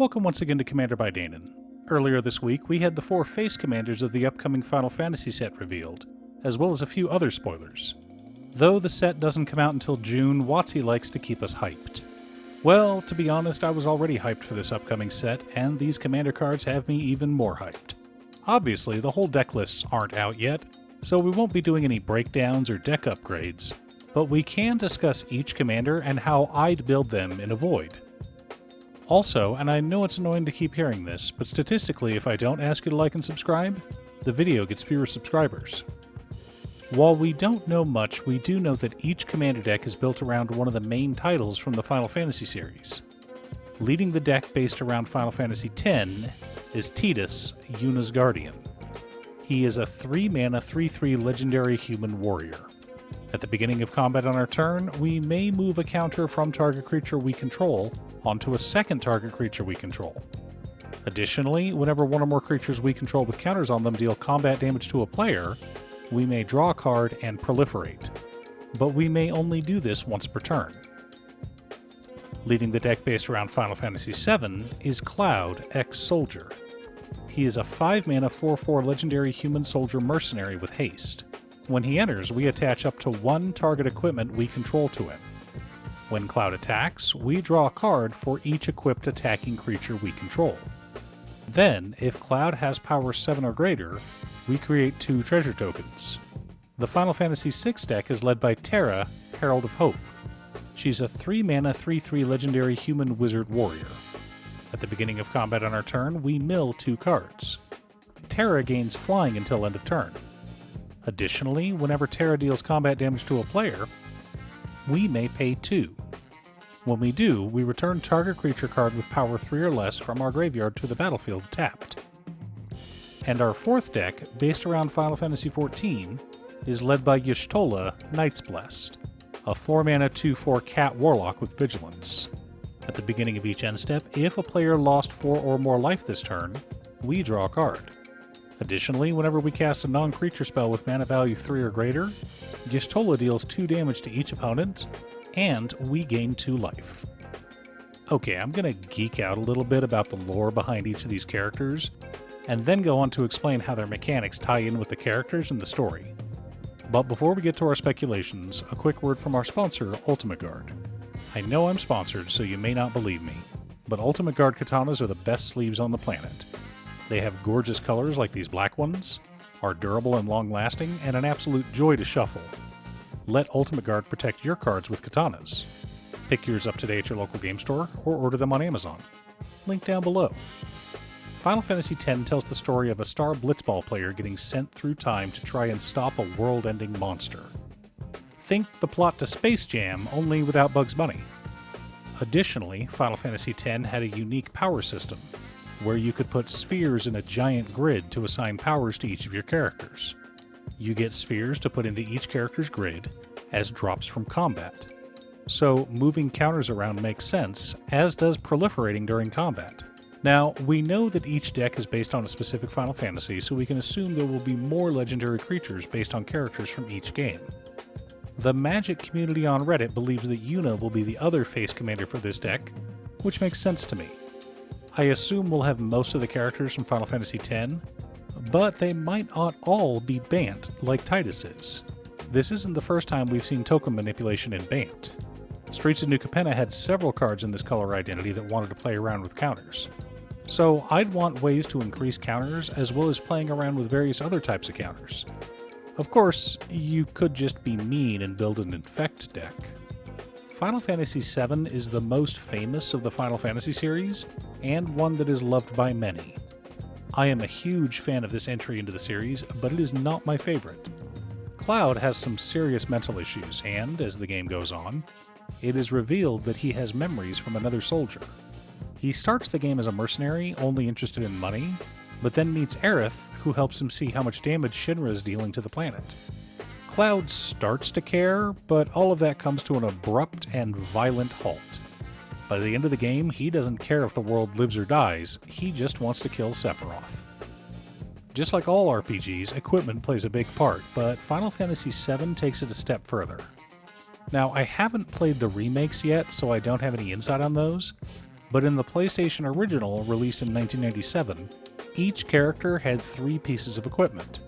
Welcome once again to Commander by Danon. Earlier this week, we had the 4 face commanders of the upcoming Final Fantasy set revealed, as well as a few other spoilers. Though the set doesn't come out until June, WotC likes to keep us hyped. Well, to be honest, I was already hyped for this upcoming set, and these commander cards have me even more hyped. Obviously, the whole deck lists aren't out yet, so we won't be doing any breakdowns or deck upgrades, but we can discuss each commander and how I'd build them in a Void. Also, and I know it's annoying to keep hearing this, but statistically, if I don't ask you to like and subscribe, the video gets fewer subscribers. While we don't know much, we do know that each commander deck is built around one of the main titles from the Final Fantasy series. Leading the deck based around Final Fantasy X is Tidus, Yuna's Guardian. He is a 3-mana 3/3 legendary human warrior. At the beginning of combat on our turn, we may move a counter from target creature we control onto a second target creature we control. Additionally, whenever one or more creatures we control with counters on them deal combat damage to a player, we may draw a card and proliferate. But we may only do this once per turn. Leading the deck based around Final Fantasy VII is Cloud, ex-Soldier. He is a 5-mana 4/4 legendary human soldier mercenary with haste. When he enters, we attach up to 1 target equipment we control to him. When Cloud attacks, we draw a card for each equipped attacking creature we control. Then, if Cloud has power 7 or greater, we create 2 treasure tokens. The Final Fantasy VI deck is led by Terra, Herald of Hope. She's a 3-mana 3/3 legendary human wizard warrior. At the beginning of combat on our turn, we mill 2 cards. Terra gains flying until end of turn. Additionally, whenever Terra deals combat damage to a player, we may pay 2. When we do, we return target creature card with power 3 or less from our graveyard to the battlefield tapped. And our 4th deck, based around Final Fantasy XIV, is led by Y'shtola, Knight's Blessed, a 4-mana 2/4 cat warlock with vigilance. At the beginning of each end step, if a player lost 4 or more life this turn, we draw a card. Additionally, whenever we cast a non-creature spell with mana value 3 or greater, Y'shtola deals 2 damage to each opponent, and we gain 2 life. Okay, I'm gonna geek out a little bit about the lore behind each of these characters, and then go on to explain how their mechanics tie in with the characters and the story. But before we get to our speculations, a quick word from our sponsor, Ultimate Guard. I know I'm sponsored, so you may not believe me, but Ultimate Guard katanas are the best sleeves on the planet. They have gorgeous colors like these black ones, are durable and long-lasting, and an absolute joy to shuffle. Let Ultimate Guard protect your cards with katanas. Pick yours up today at your local game store, or order them on Amazon. Link down below. Final Fantasy X tells the story of a star blitzball player getting sent through time to try and stop a world-ending monster. Think the plot to Space Jam, only without Bugs Bunny. Additionally, Final Fantasy X had a unique power system, where you could put spheres in a giant grid to assign powers to each of your characters. You get spheres to put into each character's grid as drops from combat. So moving counters around makes sense, as does proliferating during combat. Now, we know that each deck is based on a specific Final Fantasy, so we can assume there will be more legendary creatures based on characters from each game. The Magic community on Reddit believes that Yuna will be the other face commander for this deck, which makes sense to me. I assume we'll have most of the characters from Final Fantasy X, but they might not all be Bant like Tidus is. This isn't the first time we've seen token manipulation in Bant. Streets of New Capenna had several cards in this color identity that wanted to play around with counters. So I'd want ways to increase counters as well as playing around with various other types of counters. Of course, you could just be mean and build an Infect deck. Final Fantasy VII is the most famous of the Final Fantasy series, and one that is loved by many. I am a huge fan of this entry into the series, but it is not my favorite. Cloud has some serious mental issues, and, as the game goes on, it is revealed that he has memories from another soldier. He starts the game as a mercenary, only interested in money, but then meets Aerith, who helps him see how much damage Shinra is dealing to the planet. Cloud starts to care, but all of that comes to an abrupt and violent halt. By the end of the game, he doesn't care if the world lives or dies, he just wants to kill Sephiroth. Just like all RPGs, equipment plays a big part, but Final Fantasy VII takes it a step further. Now, I haven't played the remakes yet, so I don't have any insight on those, but in the PlayStation original, released in 1997, each character had 3 pieces of equipment: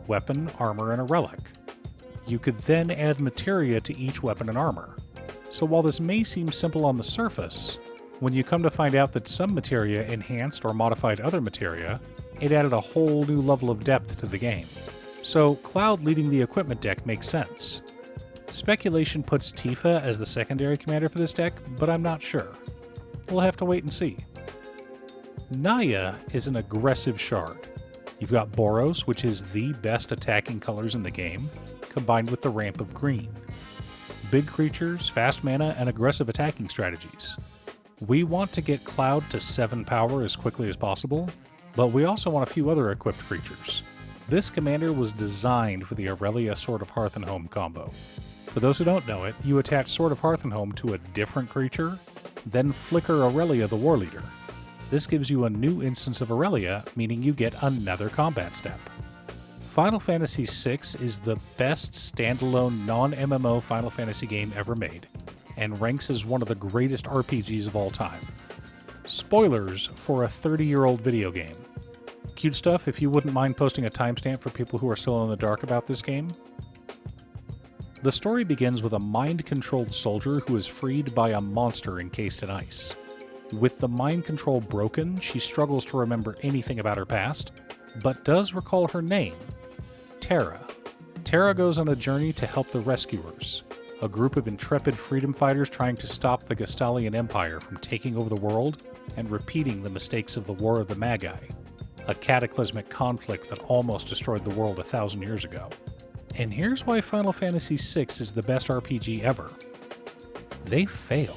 weapon, armor, and a relic. You could then add materia to each weapon and armor. So while this may seem simple on the surface, when you come to find out that some materia enhanced or modified other materia, it added a whole new level of depth to the game. So Cloud leading the equipment deck makes sense. Speculation puts Tifa as the secondary commander for this deck, but I'm not sure. We'll have to wait and see. Naya is an aggressive shard. You've got Boros, which is the best attacking colors in the game, combined with the ramp of green. Big creatures, fast mana, and aggressive attacking strategies. We want to get Cloud to 7 power as quickly as possible, but we also want a few other equipped creatures. This commander was designed for the Aurelia Sword of Hearth and Home combo. For those who don't know it, you attach Sword of Hearth and Home to a different creature, then flicker Aurelia the War Leader. This gives you a new instance of Aurelia, meaning you get another combat step. Final Fantasy VI is the best standalone non-MMO Final Fantasy game ever made, and ranks as one of the greatest RPGs of all time. Spoilers for a 30-year-old video game. Cute stuff, if you wouldn't mind posting a timestamp for people who are still in the dark about this game. The story begins with a mind-controlled soldier who is freed by a monster encased in ice. With the mind control broken, she struggles to remember anything about her past, but does recall her name, Terra. Terra goes on a journey to help the Rescuers, a group of intrepid freedom fighters trying to stop the Gestalian Empire from taking over the world and repeating the mistakes of the War of the Magi, a cataclysmic conflict that almost destroyed the world 1,000 years ago. And here's why Final Fantasy VI is the best RPG ever. They fail.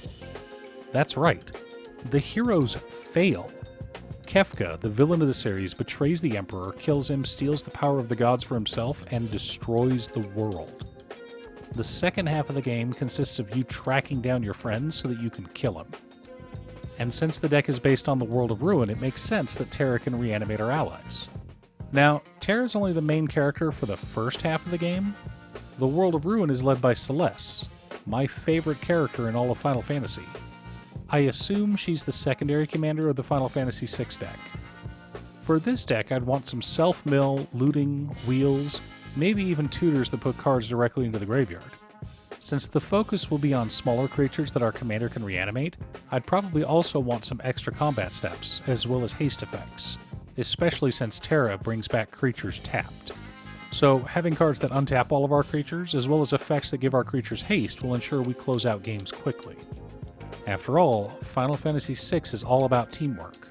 That's right. The heroes fail. Kefka, the villain of the series, betrays the Emperor, kills him, steals the power of the gods for himself, and destroys the world. The second half of the game consists of you tracking down your friends so that you can kill him. And since the deck is based on the World of Ruin, it makes sense that Terra can reanimate her allies. Now, Terra's only the main character for the first half of the game. The World of Ruin is led by Celeste, my favorite character in all of Final Fantasy. I assume she's the secondary commander of the Final Fantasy VI deck. For this deck, I'd want some self-mill, looting, wheels, maybe even tutors that put cards directly into the graveyard. Since the focus will be on smaller creatures that our commander can reanimate, I'd probably also want some extra combat steps, as well as haste effects, especially since Terra brings back creatures tapped. So having cards that untap all of our creatures, as well as effects that give our creatures haste, will ensure we close out games quickly. After all, Final Fantasy VI is all about teamwork.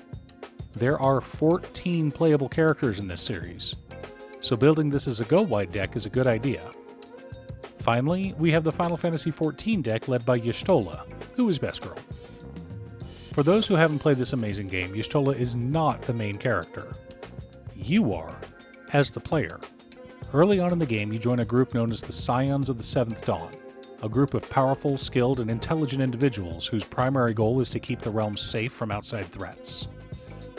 There are 14 playable characters in this series, so building this as a go-wide deck is a good idea. Finally, we have the Final Fantasy XIV deck led by Y'shtola, who is Best Girl. For those who haven't played this amazing game, Y'shtola is not the main character. You are, as the player. Early on in the game, you join a group known as the Scions of the Seventh Dawn, a group of powerful, skilled, and intelligent individuals whose primary goal is to keep the realm safe from outside threats.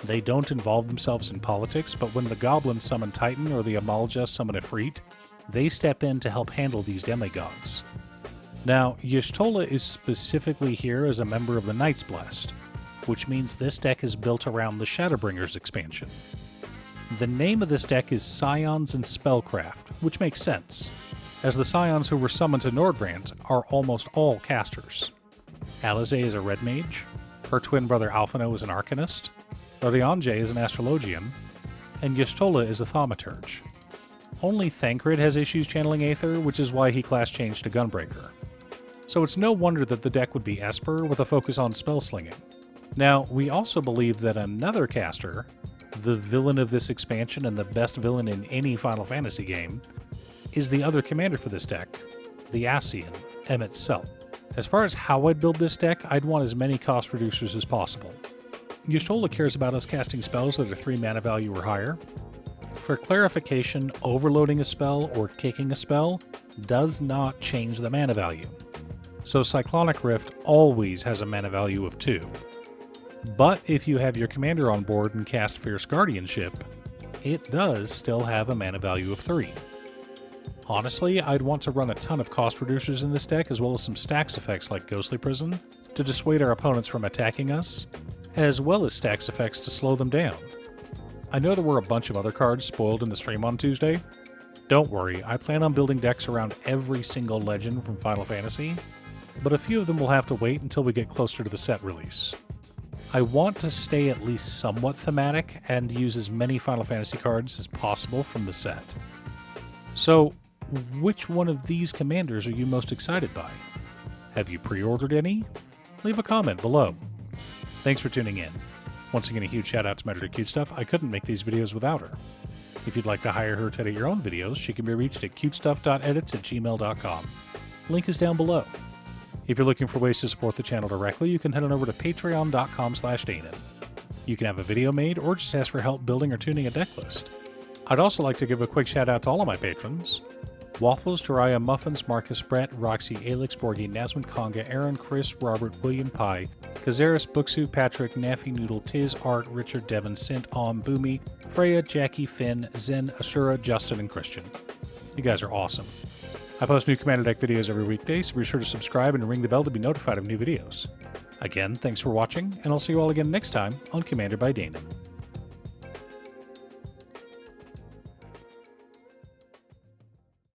They don't involve themselves in politics, but when the goblins summon Titan or the Amalja summon Ifrit, they step in to help handle these demigods. Now, Y'shtola is specifically here as a member of the Knights Blessed, which means this deck is built around the Shadowbringers expansion. The name of this deck is Scions and Spellcraft, which makes sense, as the Scions who were summoned to Nordrant are almost all casters. Alize is a red mage, her twin brother Alphino is an arcanist, Oriange is an astrologian, and Y'shtola is a thaumaturge. Only Thancred has issues channeling Aether, which is why he class changed to Gunbreaker. So it's no wonder that the deck would be Esper with a focus on spell slinging. Now, we also believe that another caster, the villain of this expansion and the best villain in any Final Fantasy game, is the other commander for this deck, the Ascian, Emmett Selp. As far as how I'd build this deck, I'd want as many cost reducers as possible. Y'shtola cares about us casting spells that are 3 mana value or higher. For clarification, overloading a spell or kicking a spell does not change the mana value. So Cyclonic Rift always has a mana value of 2. But if you have your commander on board and cast Fierce Guardianship, it does still have a mana value of 3. Honestly, I'd want to run a ton of cost reducers in this deck, as well as some stacks effects like Ghostly Prison, to dissuade our opponents from attacking us, as well as stacks effects to slow them down. I know there were a bunch of other cards spoiled in the stream on Tuesday. Don't worry, I plan on building decks around every single legend from Final Fantasy, but a few of them will have to wait until we get closer to the set release. I want to stay at least somewhat thematic and use as many Final Fantasy cards as possible from the set. So, which one of these commanders are you most excited by? Have you pre-ordered any? Leave a comment below. Thanks for tuning in. Once again, a huge shout out to my editor cutestuff. I couldn't make these videos without her. If you'd like to hire her to edit your own videos, she can be reached at cutestuff.edits@gmail.com. Link is down below. If you're looking for ways to support the channel directly, you can head on over to patreon.com/Danon. You can have a video made or just ask for help building or tuning a deck list. I'd also like to give a quick shout out to all of my patrons. Waffles, Jiraiya, Muffins, Marcus, Brett, Roxy, Alex, Borgie, Nasmund, Conga, Aaron, Chris, Robert, William Pye, Kazaris, Booksu, Patrick, Naffy, Noodle, Tiz, Art, Richard, Devon, Sint, Boomy, Freya, Jackie, Finn, Zen, Ashura, Justin, and Christian. You guys are awesome. I post new Commander Deck videos every weekday, so be sure to subscribe and ring the bell to be notified of new videos. Again, thanks for watching, and I'll see you all again next time on Commander by Danon.